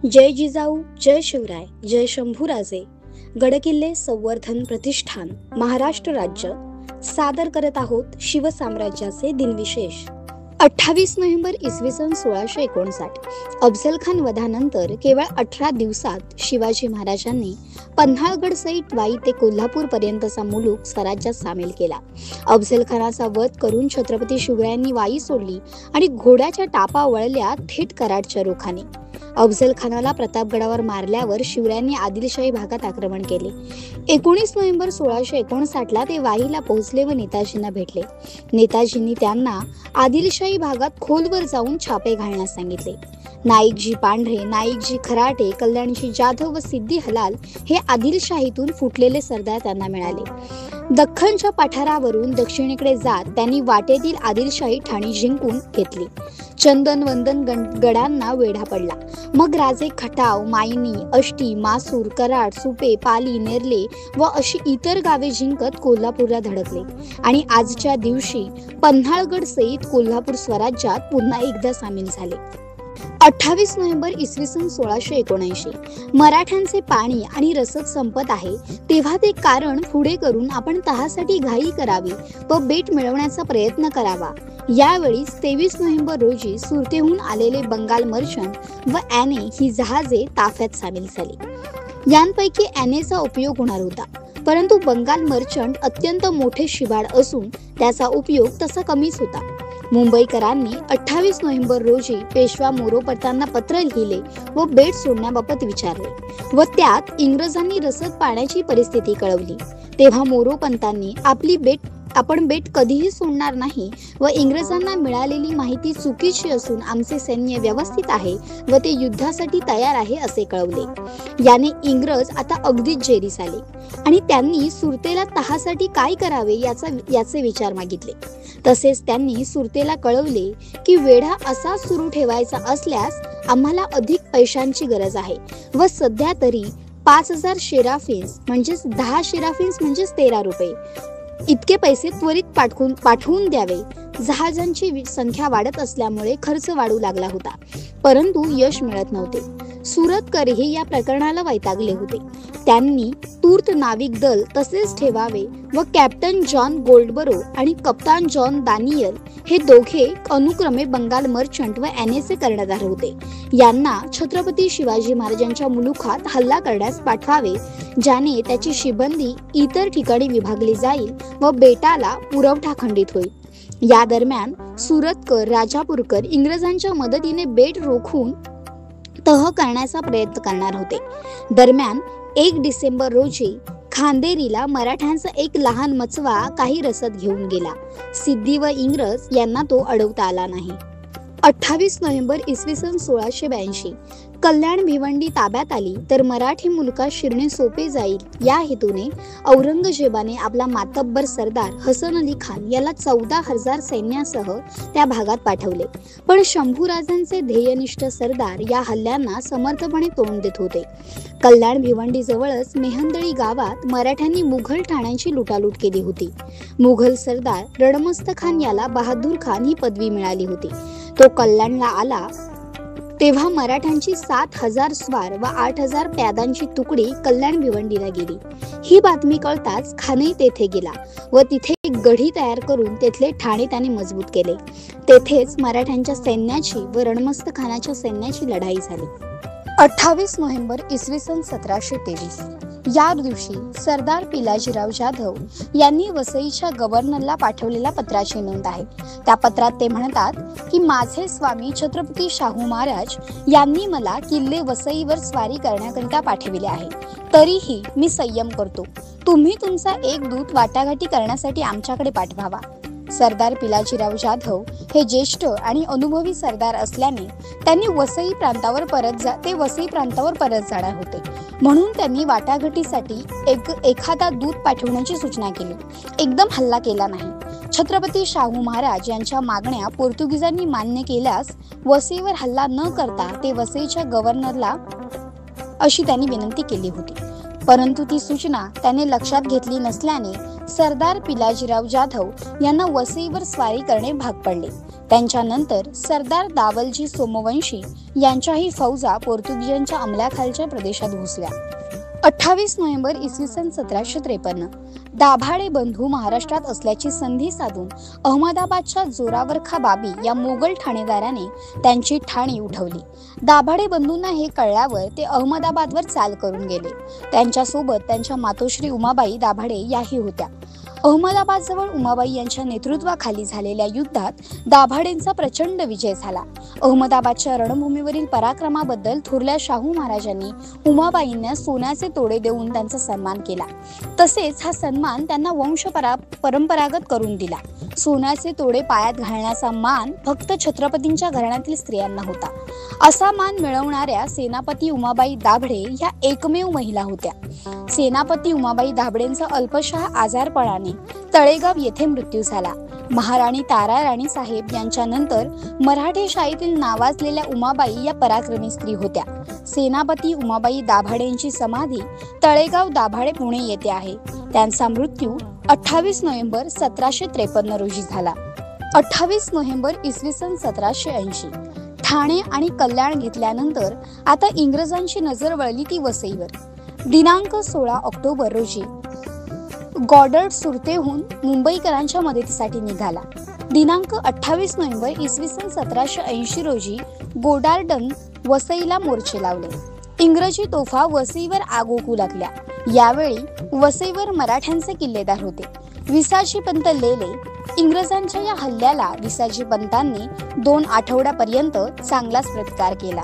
जय जिजाऊ, जय शिवराय, जय शंभूराजे. गडकिल्ले संवर्धन प्रतिष्ठान महाराष्ट्र राज्य सादर करत आहोत शिवसाम्राज्याचे दिनविशेष. 28 नोव्हेंबर इसवी सन 1659. अफझल खान वधानंतर केवळ 18 दिवसात शिवाजी महाराजांनी पन्हाळगड सहित वाई ते कोल्हापूर पर्यंतचा मुलूक स्वराज्यात सामील केला. अफझल खानाचा वध करून छत्रपती शिवरायांनी वाई सोडली आणि घोड्याच्या टापा वळल्या थेट कराडच्या रोखाने. अफझल खानाला प्रतापगडावर मारल्यावर शिवरायांनी आदिलशाही भागात आक्रमण केले. 19 नोव्हेंबर 1659 ते वाईला पोहोचले व नेताजींना भेटले. नेताजींनी त्यांना आदिलशाही भागात खोलवर जाऊन छापे घालण्यास सांगितले. नाईकजी पांढरे, नाईकजी खराटे, कल्याणजी जाधव व सिद्दी हलाल हे आदिलशाहीतून फुटलेले सरदार त्यांना मिळाले. दख्खनच्या पठारावरून दक्षिणेकडे जात त्यांनी वाटेतील आदिलशाही ठाणी जिंकून घेतली. चंदन वंदन गडांना वेढा पडला. मग राजे खटाव, मायनी, अष्टी, मासूर, कराड, सुपे, पाली, नेरले व अशी इतर गावे जिंकत कोल्हापूरला धडकले आणि आजच्या दिवशी पन्हाळगड सहित कोल्हापूर स्वराज्यात पुन्हा एकदा सामील झाले. 28 नोव्हेंबर इसवी सन 1679. मराठ्यांचे पाणी आणि रसद संपत आहे तेव्हा ते कारण पुढे करून आपण तहासाठी घाई करावी व बेट मिळवण्याचा प्रयत्न करावा. यावेळी 23 नोव्हेंबर रोजी सुरतेहून आलेले बंगाल मर्चंट व ॲने ही जहाजे ताफ्यात सामील झाली. यांपैकी ॲनेचा उपयोग होणार होता, परंतु बंगाल मर्चंट अत्यंत मोठे शिबाड असून त्याचा उपयोग तसा कमीच होता. मुंबईकरांनी 28 नोव्हेंबर रोजी पेशवा मोरोपंतांना पत्र लिहिले व बेट सोडण्याबाबत विचारले व त्यात इंग्रजांनी रसद पाण्याची परिस्थिती कळवली. तेव्हा मोरोपंतांनी आपण बेट कधीही सोडणार नाही व इंग्रजांना मिळालेली माहिती चुकीची असून आमचे सैन्य व्यवस्थित आहे व ते युद्धासाठी तयार आहे असे कळवले. याने इंग्रज आता अगदीच जेरीस आले आणि त्यांनी सुरतेला तहासाठी काय करावे याचे विचार मागितले. तसेच त्यांनी सुरतेला कळवले की वेढा असा सुरू ठेवायचा असल्यास आम्हाला अधिक पैशांची गरज आहे व सध्या तरी 5000 शेराफिन्स म्हणजेच 10 शेराफिन्स म्हणजेच 13 रुपये इतके पैसे त्वरित पाठवून द्यावे. जहाजांची संख्या वाढत असल्यामुळे खर्च वाढू लागला होता, परंतु यश मिळत नव्हते. सुरतकरही या प्रकरणाला वैतागले होते. त्यांनी तूर्त नाविक दल तसेच ठेवावे व कॅप्टन जॉन गोल्डबरो आणि कप्तान जॉन दानियल हे दोघे अनुक्रमे बंगाल मर्चंट व ॲनेचे कर्णधार होते. यांना छत्रपती शिवाजी महाराजांच्या मुलुखात हल्ला करण्यास पाठवावे, ज्याने त्याची शिबंदी इतर ठिकाणी विभागली जाईल व बेटाला पुरवठा खंडित होईल. या दरम्यान सुरतकर, राजापूरकर इंग्रजांच्या मदतीने बेट रोखून तह करण्याचा प्रयत्न करणार होते. दरम्यान 1 डिसेंबर रोजी खांदेरीला मराठ्यांचा एक लहान मचवा काही रसद घेऊन गेला. सिद्दी व इंग्रज यांना तो अडवता आला नाही. 28 नोव्हेंबर इसवी सन 1682. कल्याण भिवंडी ताब्यात आली तर मराठी मुलकात शिरणे सोपे जाईल या हेतूने औरंगजेबाने आपला मातब्बर सरदार हसन अली खान याला 14,000 सैन्यासह त्या भागात पाठवले. पण शंभूराजांचे ध्येयनिष्ठ सरदार या हल्ल्यांना समर्थपणे तोंड देत होते. कल्याण भिवंडी जवळच मेहंदळी गावात मराठ्यांनी मुघल ठाण्यांची लुटालूट केली होती. मुघल सरदार रणमस्त खान याला बहादूर खान ही पदवी मिळाली होती. तो कल्याणला आला तेव्हा मराठ्यांची 7,000 स्वार व 8,000 प्यादांची तुकडी कल्याण भिवंडीला गेली. ही बातमी कळताच खानही तेथे गेला व तिथे एक गढी तयार करून तेथले ठाणे त्याने मजबूत केले. तेथेच मराठ्यांच्या सैन्याची व रणमस्त खानाच्या सैन्याची लढाई झाली. 28 नोव्हेंबर इसवी सन 1723. या दिवशी सरदार पिलाजीराव जाधव यांनी वसईच्या गव्हर्नरला पाठवलेल्या पत्राची नोंद आहे. त्या पत्रात ते म्हणतात की माझे स्वामी छत्रपती शाहू महाराज यांनी मला किल्ले वसईवर स्वारी करण्याकरिता पाठविले आहे, तरीही मी संयम करतो. तुम्ही तुमचा एक दूत वाटाघाटी करण्यासाठी आमच्याकडे पाठवावा. सरदार पिलाजीराव जाधव हे ज्येष्ठ आणि अनुभवी सरदार असल्याने त्यांनी वसई प्रांतावर परत जाणार होते, म्हणून त्यांनी वाटाघाटीसाठी एखादा दूत पाठवण्याची सूचना केली. एकदम हल्ला केला नाही. छत्रपती शाहू महाराज यांच्या मागण्या पोर्तुगीजांनी मान्य केल्यास वसईवर हल्ला न करता ते वसईच्या गव्हर्नरला अशी त्यांनी विनंती केली होती, परंतु ती सूचना त्याने लक्षात घेतली नसल्याने सरदार पिलाजीराव जाधव यांना वसईवर स्वारी करणे भाग पडले. त्यांच्यानंतर सरदार दावलजी सोमवंशी यांच्याही फौजा पोर्तुगीजांच्या अंमलाखालच्या प्रदेशात घुसल्या. 28 नोव्हेंबर इसवी सन 1753 दाभाडे बंधू महाराष्ट्रात असल्याची संधी साधून अहमदाबादच्या जोरावरखा बाबी या मोगल ठाणेदाराने त्यांची ठाणी उठवली. दाभाडे बंधूंना हे कळल्यावर ते अहमदाबादवर चाल करून गेले. त्यांच्यासोबत त्यांच्या मातोश्री उमाबाई दाभाडे याही होत्या. अहमदाबादजवळ उमाबाई यांच्या नेतृत्वाखाली झालेल्या युद्धात दाभाडेंचा प्रचंड विजय झाला. अहमदाबादच्या रणभूमीवरील पराक्रमाबद्दल थोरल्या शाहू महाराजांनी उमाबाईंना सोन्याचे तोडे देऊन त्यांचा सन्मान केला. तसेच हा सन्मान त्यांना परंपरागत करून दिला. सोन्याचे तोडे पायात घालण्याचा मान फक्त छत्रपतींच्या घराण्यातील स्त्रियांना होता. असा मान मिळवणाऱ्या सेनापती उमाबाई दाभाडे ह्या एकमेव महिला होत्या. सेनापती उमाबाई दाभाडेंचा अल्पशा आजारपणाने तळेगाव येथे मृत्यू झाला. महाराणी तारा राणी साहेब यांच्यानंतर मराठी शाळेतील नावाजलेल्या उमाबाई या पराक्रमी स्त्री होत्या. सेनापती उमाबाई दाभाडेंची समाधी तळेगाव दाभाडे पुणे येथे आहे. त्यांचा मृत्यू 28 नोव्हेंबर 1753 रोजी झाला. 28 नोव्हेंबर इसवी सन 1780 ठाणे आणि कल्याण घेतल्यानंतर आता इंग्रजांची नजर वळली ती वसईवर. दिनांक 16 ऑक्टोबर रोजी गॉडर्ड सुरतेहून मुंबईकरांच्या मदतीसाठी निघाला. दिनांक 28 नोव्हेंबर इसवी सन 1780 रोजी गोडार्डन वसईला मोर्चे लावले. इंग्रजी तोफा वसईवर आगोकू लागल्या. यावेळी वसईवर मराठ्यांचे किल्लेदार होते विसाजी पंत लेले. इंग्रजांच्या या हल्ल्याला विसाजी पंतांनी 2 आठवड्यापर्यंत चांगलाच प्रतिकार केला.